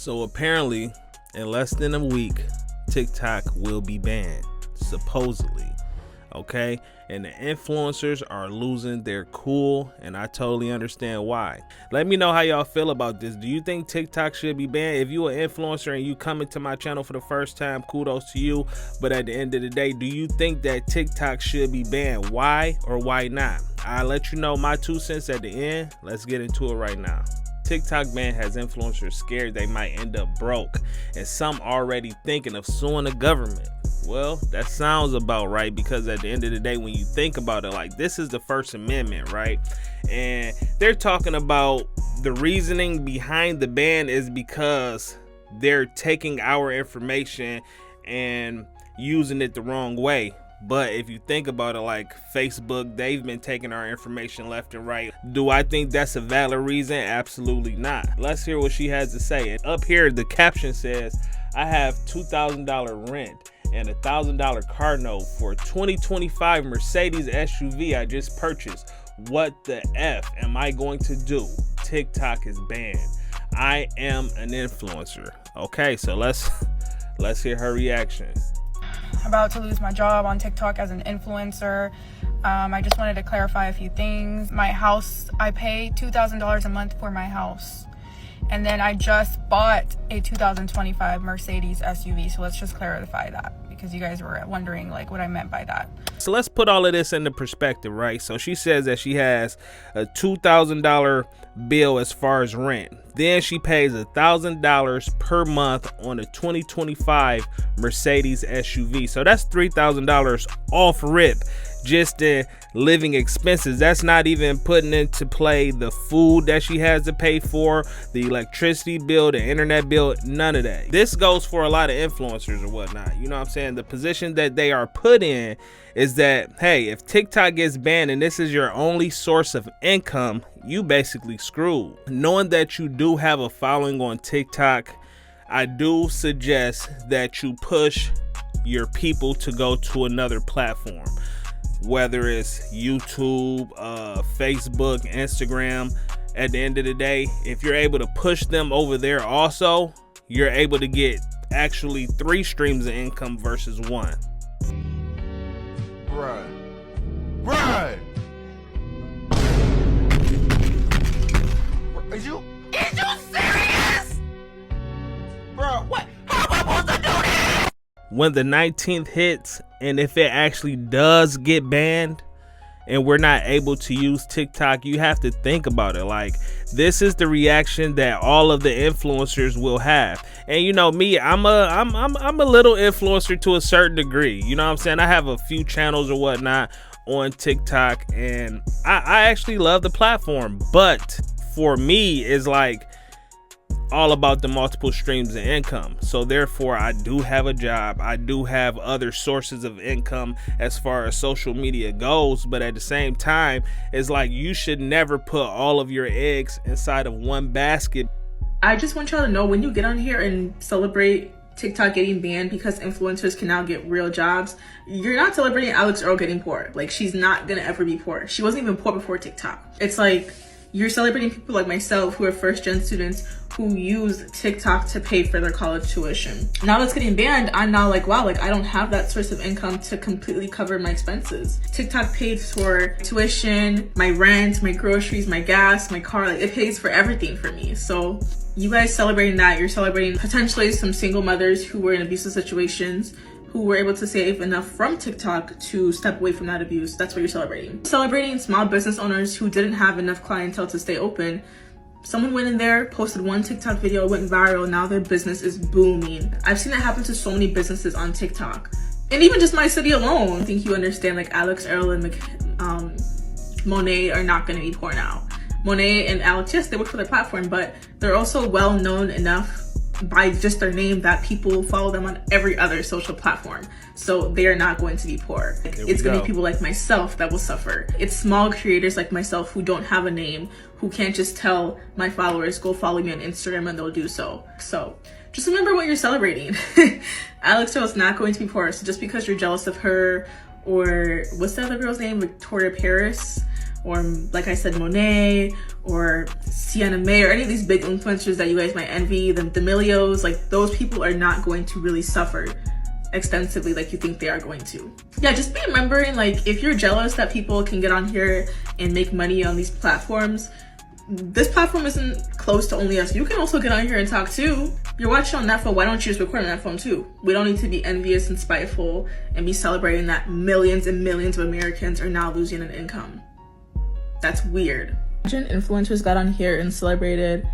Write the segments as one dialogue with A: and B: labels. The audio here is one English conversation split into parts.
A: So apparently, in less than a week, TikTok will be banned, supposedly. Okay, and the influencers are losing their cool, and I totally understand why. Let me know how y'all feel about this. Do you think TikTok should be banned? If you an influencer and you come into my channel for the first time, kudos to you. But at the end of the day, do you think that TikTok should be banned? Why or why not? I'll let you know my 2 cents at the end. Let's get into it right now. TikTok ban has influencers scared they might end up broke, and some already thinking of suing the government. Well, that sounds about right, because at the end of the day, when you think about it, like, this is the First Amendment, right? And they're talking about the reasoning behind the ban is because they're taking our information and using it the wrong way. But if you think about it, like Facebook, they've been taking our information left and right. Do I think that's a valid reason? Absolutely not. Let's hear what she has to say. And up here, the caption says, I have $2,000 rent and $1,000 car note for a 2025 Mercedes SUV I just purchased. What the F am I going to do? TikTok is banned. I am an influencer. Okay, so let's hear her reaction.
B: About to lose my job on TikTok as an influencer. I just wanted to clarify a few things. My house, I pay $2,000 a month for my house. And then I just bought a 2025 Mercedes SUV. So let's just clarify that, because you guys were wondering like what I meant by that.
A: So let's put all of this into perspective, right? So she says that she has a $2,000 bill as far as rent. Then she pays $1,000 per month on a 2025 Mercedes SUV. So that's $3,000 off rip, just the living expenses. That's not even putting into play the food that she has to pay for, the electricity bill, the internet bill, none of that. This goes for a lot of influencers or whatnot. You know what I'm saying? The position that they are put in is that, hey, if TikTok gets banned and this is your only source of income, you basically screwed. Knowing that you do have a following on TikTok, I do suggest that you push your people to go to another platform, whether it's YouTube, Facebook, Instagram. At the end of the day, if you're able to push them over there also, you're able to get actually 3 streams of income versus 1.
C: Right. Is you serious? Bro, what? How am I supposed to do this?
A: When the 19th hits, and if it actually does get banned and we're not able to use TikTok, you have to think about it. Like, this is the reaction that all of the influencers will have. And you know me, I'm a little influencer to a certain degree. You know what I'm saying? I have a few channels or whatnot on TikTok, and I actually love the platform. But for me, it's like all about the multiple streams of income. So therefore, I do have a job. I do have other sources of income as far as social media goes. But at the same time, it's like you should never put all of your eggs inside of one basket.
D: I just want y'all to know, when you get on here and celebrate TikTok getting banned because influencers can now get real jobs, you're not celebrating Alix Earle getting poor. Like, she's not gonna ever be poor. She wasn't even poor before TikTok. It's like you're celebrating people like myself who are first-gen students who use TikTok to pay for their college tuition. Now that's getting banned, I'm now like, wow, like I don't have that source of income to completely cover my expenses. TikTok pays for tuition, my rent, my groceries, my gas, my car, like it pays for everything for me. So you guys celebrating that, you're celebrating potentially some single mothers who were in abusive situations, who were able to save enough from TikTok to step away from that abuse. That's what you're celebrating. Celebrating small business owners who didn't have enough clientele to stay open. Someone went in there, posted one TikTok video, went viral, now their business is booming. I've seen that happen to so many businesses on TikTok. And even just my city alone. I think you understand, like Alix Earle and Monet are not gonna be poor now. Monet and Alex, yes, they work for their platform, but they're also well known enough by just their name that people follow them on every other social platform. So they are not going to be poor. It's going to be people like myself that will suffer. It's small creators like myself who don't have a name, who can't just tell my followers, go follow me on Instagram, and they'll do so. So just remember what you're celebrating. Alix Earle is not going to be poor. So just because you're jealous of her, or what's the other girl's name? Victoria Paris, or like I said, Monet or Sienna May or any of these big influencers that you guys might envy, the D'Amelios, like those people are not going to really suffer extensively like you think they are going to. Yeah, just be remembering, like, if you're jealous that people can get on here and make money on these platforms, this platform isn't closed to only us. You can also get on here and talk too. You're watching on that phone, why don't you just record on that phone too? We don't need to be envious and spiteful and be celebrating that millions and millions of Americans are now losing an income. That's weird. Imagine influencers got on here and celebrated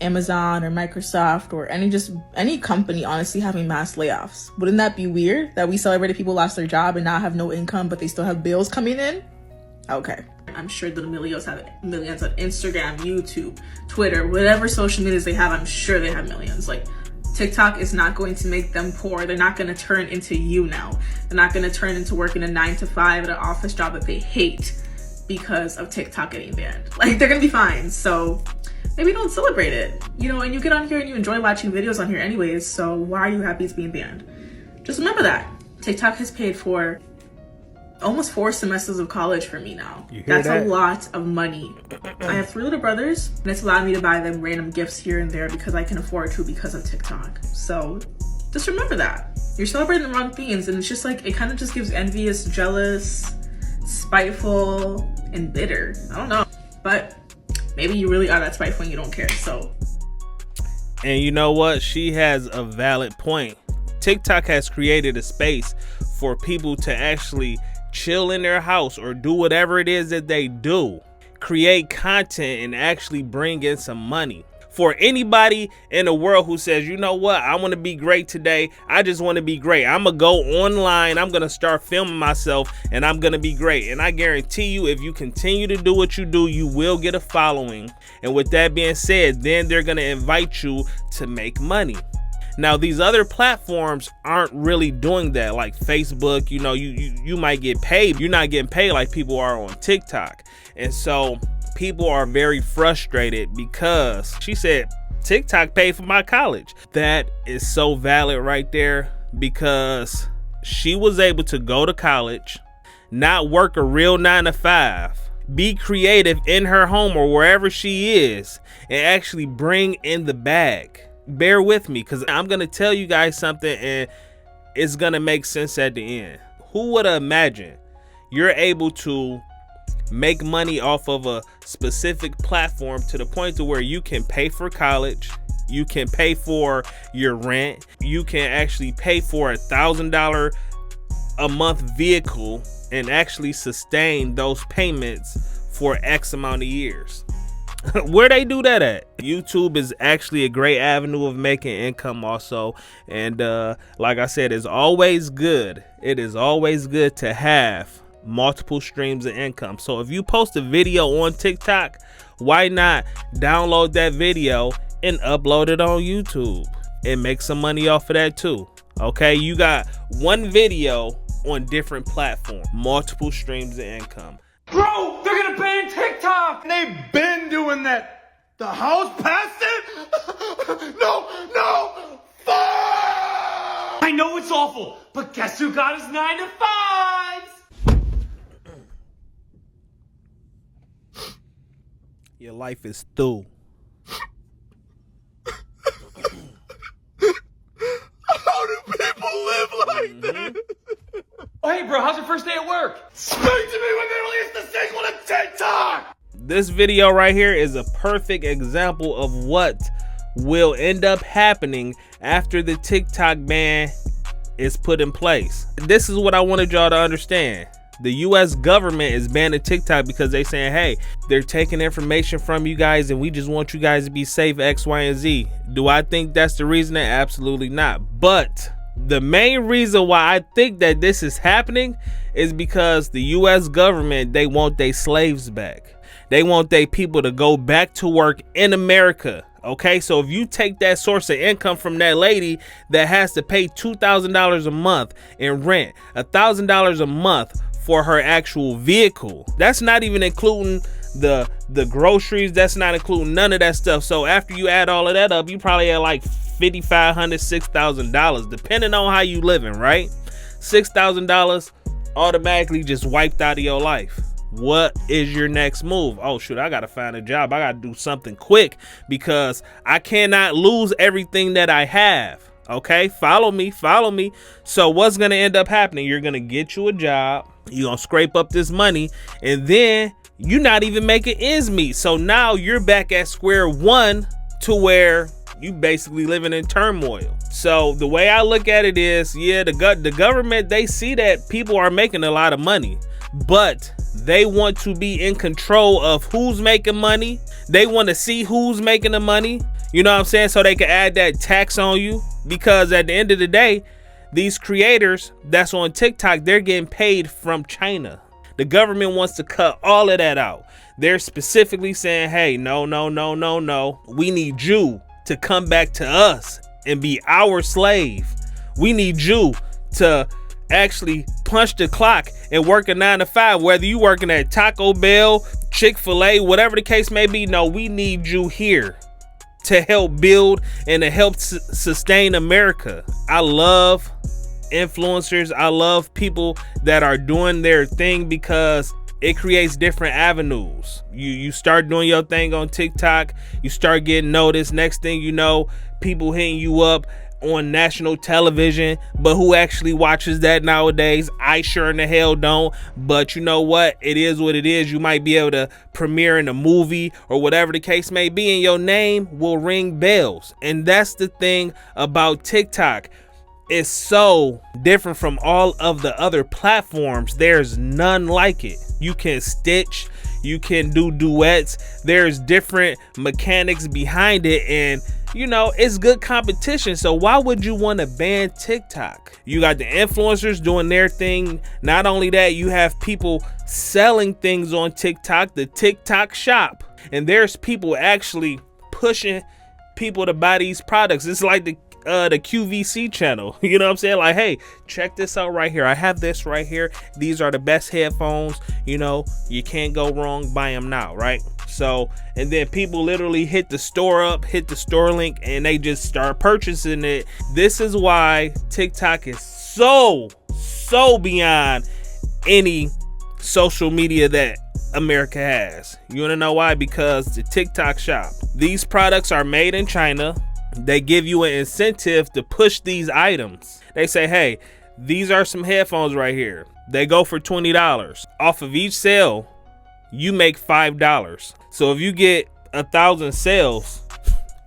D: Amazon or Microsoft or any company honestly having mass layoffs. Wouldn't that be weird that we celebrated people lost their job and now have no income but they still have bills coming in? Okay. I'm sure the D'Amelios have millions on Instagram, YouTube, Twitter, whatever social medias they have, I'm sure they have millions. Like, TikTok is not going to make them poor. They're not going to turn into you now. They're not going to turn into working a 9-to-5 at an office job that they hate because of TikTok getting banned. Like, they're going to be fine. So maybe don't celebrate it, you know, and you get on here and you enjoy watching videos on here anyways, so why are you happy it's being banned? Just remember that. TikTok has paid for almost 4 semesters of college for me now. That's a lot of money. I have 3 little brothers, and it's allowed me to buy them random gifts here and there because I can afford to because of TikTok. So just remember that. You're celebrating the wrong things, and it's just like, it kind of just gives envious, jealous, spiteful, and bitter. I don't know, but maybe you really are that spiteful and you don't care, so.
A: And you know what? She has a valid point. TikTok has created a space for people to actually chill in their house or do whatever it is that they do. Create content and actually bring in some money. For anybody in the world who says, you know what, I want to be great today. I just want to be great. I'm going to go online. I'm going to start filming myself and I'm going to be great. And I guarantee you, if you continue to do what you do, you will get a following. And with that being said, then they're going to invite you to make money. Now, these other platforms aren't really doing that. Like Facebook, you know, you might get paid. You're not getting paid like people are on TikTok. And so people are very frustrated because she said TikTok paid for my college. That is so valid right there, because she was able to go to college, not work a real 9-to-5, be creative in her home or wherever she is, and actually bring in the bag. Bear with me, because I'm going to tell you guys something and it's going to make sense at the end. Who would have imagined you're able to make money off of a specific platform to the point to where you can pay for college, you can pay for your rent, you can actually pay for $1,000 a month vehicle and actually sustain those payments for X amount of years? Where they do that at? YouTube is actually a great avenue of making income also, and like I said, it's always good. It is always good to have multiple streams of income. So if you post a video on TikTok, why not download that video and upload it on YouTube and make some money off of that too? Okay, you got one video on different platforms, multiple streams of income.
C: Bro, they're gonna ban TikTok! They've been doing that. The House passed it? No! Fuck! I know it's awful, but guess who got his 9-to-5s?
A: Your life is through.
C: How do people live like this? Oh, hey, bro, how's your first day at work? Speak to me when they release the sequel to TikTok!
A: This video right here is a perfect example of what will end up happening after the TikTok ban is put in place. This is what I wanted y'all to understand. The US government is banning TikTok because they saying, hey, they're taking information from you guys and we just want you guys to be safe, X, Y, and Z. Do I think that's the reason? Absolutely not. But the main reason why I think that this is happening is because the US government, they want their slaves back. They want their people to go back to work in America. Okay, so if you take that source of income from that lady that has to pay $2,000 a month in rent, $1,000 a month for her actual vehicle, that's not even including the groceries, that's not including none of that stuff. So after you add all of that up, you probably have like $5,500, $6,000, depending on how you living, right? $6,000 automatically just wiped out of your life. What is your next move? Oh shoot, I gotta find a job. I gotta do something quick because I cannot lose everything that I have. Okay, follow me. So what's gonna end up happening? You're gonna get you a job, you're gonna scrape up this money, and then you're not even making ends meet. So now you're back at square one to where you basically living in turmoil. So the way I look at it is, yeah, the government, they see that people are making a lot of money, but they want to be in control of who's making money. They want to see who's making the money. You know what I'm saying? So they can add that tax on you, because at the end of the day, these creators that's on TikTok, they're getting paid from China. The government wants to cut all of that out. They're specifically saying, hey, no. We need you to come back to us and be our slave. We need you to actually punch the clock and work a 9 to 5, whether you working at Taco Bell, Chick-fil-A, whatever the case may be. No, we need you here to help build and to help sustain America. I love influencers. I love people that are doing their thing because it creates different avenues. You start doing your thing on TikTok, you start getting noticed. Next thing you know, people hitting you up on national television, but who actually watches that nowadays? I sure in the hell don't. But you know what? It is what it is. You might be able to premiere in a movie or whatever the case may be, and your name will ring bells. And that's the thing about TikTok. It's so different from all of the other platforms. There's none like it. You can stitch, you can do duets. There's different mechanics behind it, and you know, it's good competition. So why would you want to ban TikTok? You got the influencers doing their thing. Not only that, you have people selling things on TikTok, the TikTok shop, and there's people actually pushing people to buy these products. It's like the QVC channel. You know what I'm saying? Like, hey, check this out right here. I have this right here. These are the best headphones. You know, you can't go wrong. Buy them now, right? So, and then people literally hit the store link, and they just start purchasing it. This is why TikTok is so beyond any social media that America has. You want to know why? Because the TikTok shop, these products are made in China. They give you an incentive to push these items. They say, hey, these are some headphones right here. They go for $20. Off of each sale, you make $5. So if you get 1,000 sales,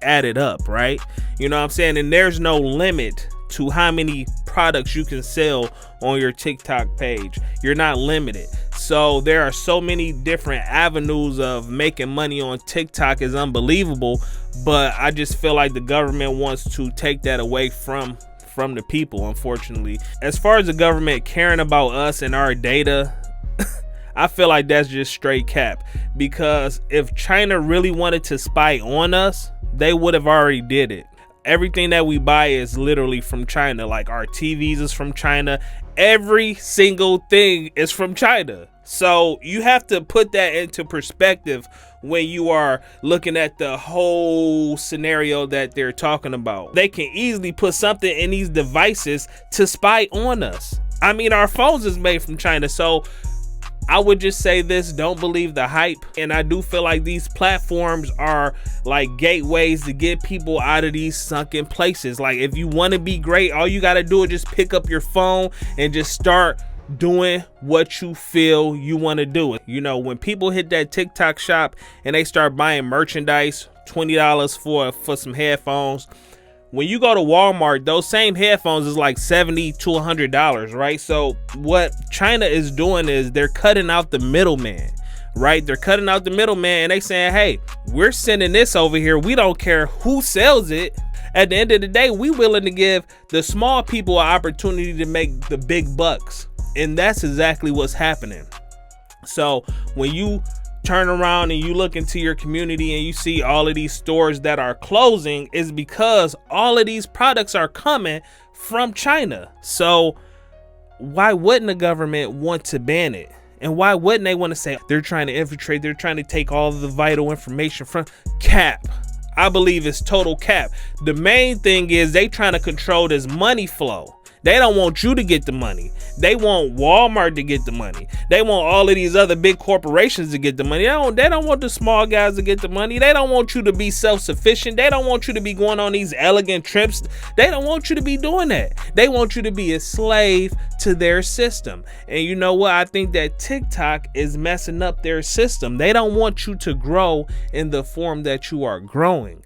A: add it up, right? You know what I'm saying? And there's no limit to how many products you can sell on your TikTok page. You're not limited. So there are so many different avenues of making money on TikTok. Is unbelievable. But I just feel like the government wants to take that away from the people, unfortunately. As far as the government caring about us and our data, I feel like that's just straight cap. Because if China really wanted to spy on us, they would have already did it. Everything that we buy is literally from China. Like our TVs is from China. Every single thing is from China. So you have to put that into perspective when you are looking at the whole scenario that they're talking about. They can easily put something in these devices to spy on us. I mean, our phones is made from China. So I would just say this: don't believe the hype. And I do feel like these platforms are like gateways to get people out of these sunken places. Like, if you want to be great, all you got to do is just pick up your phone and just start doing what you feel you want to do. You know, when people hit that TikTok shop and they start buying merchandise, $20 for some headphones, when you go to Walmart, those same headphones is like $70 to $100, right? So what China is doing is they're cutting out the middleman, right? They're cutting out the middleman, and they saying, hey, we're sending this over here. We don't care who sells it. At the end of the day, we willing to give the small people an opportunity to make the big bucks. And that's exactly what's happening. So when you turn around and you look into your community and you see all of these stores that are closing, is because all of these products are coming from China. So why wouldn't the government want to ban it? And why wouldn't they want to say they're trying to infiltrate, they're trying to take all of the vital information from cap? I believe it's total cap. The main thing is they trying to control this money flow. They don't want you to get the money. They want Walmart to get the money. They want all of these other big corporations to get the money. They don't want the small guys to get the money. They don't want you to be self-sufficient. They don't want you to be going on these elegant trips. They don't want you to be doing that. They want you to be a slave to their system. And you know what? I think that TikTok is messing up their system. They don't want you to grow in the form that you are growing.